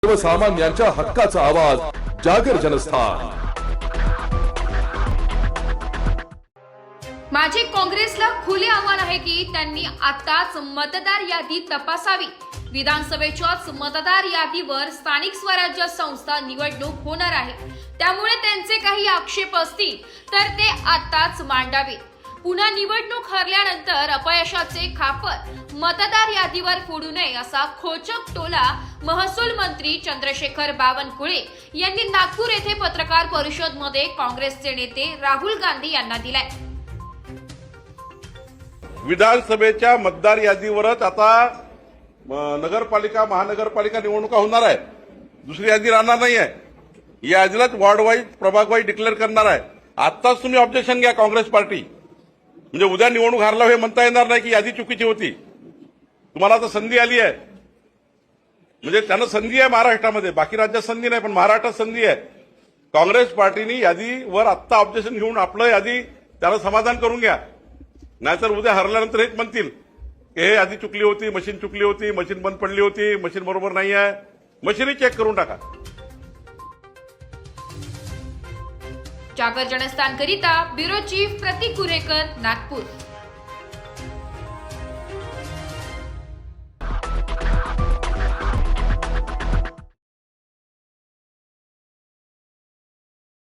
सर्वसामान्यांच्या हक्काचा आवाज जागर जनस्थान। माझे काँग्रेसला खुले आव्हान आहे की त्यांनी आताच मतदार यादी तपासावी। विधानसभेच्याच मतदार यादीवर स्थानिक स्वराज्य संस्था निवडणूक होणार आहे, त्यामुळे त्यांचे काही आक्षेप असतील तर ते आताच मांडावे। पुन्हा निवडणूक हरल्यानंतर अपयशाचे खापर मतदार यादीवर फोडू नये असा खोचक टोला महसूल मंत्री चंद्रशेखर बावनकुळे यांनी नागपूर येथे पत्रकार परिषद मध्ये काँग्रेसचे नेते राहुल गांधी यांना दिलाय। विधानसभेच्या मतदार यादीवरच आता नगरपालिका महानगरपालिका निवडणुका होणार आहे, दुसरी यादी राहणार नाही आहे। या यादीलाच वॉर्ड वाईज प्रभाग वाईज डिक्लेअर करणार आहे। आताच तुम्ही ऑब्जेक्शन घ्या काँग्रेस पार्टी, म्हणजे उद्या निवडणूक हारला हे म्हणता येणार नाही की यादी चुकीची होती। तुम्हाला आता संधी आली आहे, म्हणजे त्यांना संधी आहे महाराष्ट्रामध्ये, बाकी राज्यात संधी नाही पण महाराष्ट्रात संधी आहे। काँग्रेस पार्टीने यादीवर आत्ता ऑब्जेक्शन घेऊन आपलं यादी त्याला समाधान करून घ्या, नाहीतर उद्या हरल्यानंतर हेच म्हणतील की हे यादी चुकली होती, मशीन चुकली होती, मशीन बंद पडली होती, मशीन बरोबर नाही आहे। मशीनही चेक करून टाका। जागर जनस्थान करिता ब्युरो चीफ प्रतीक कुरेकर, नागपूर।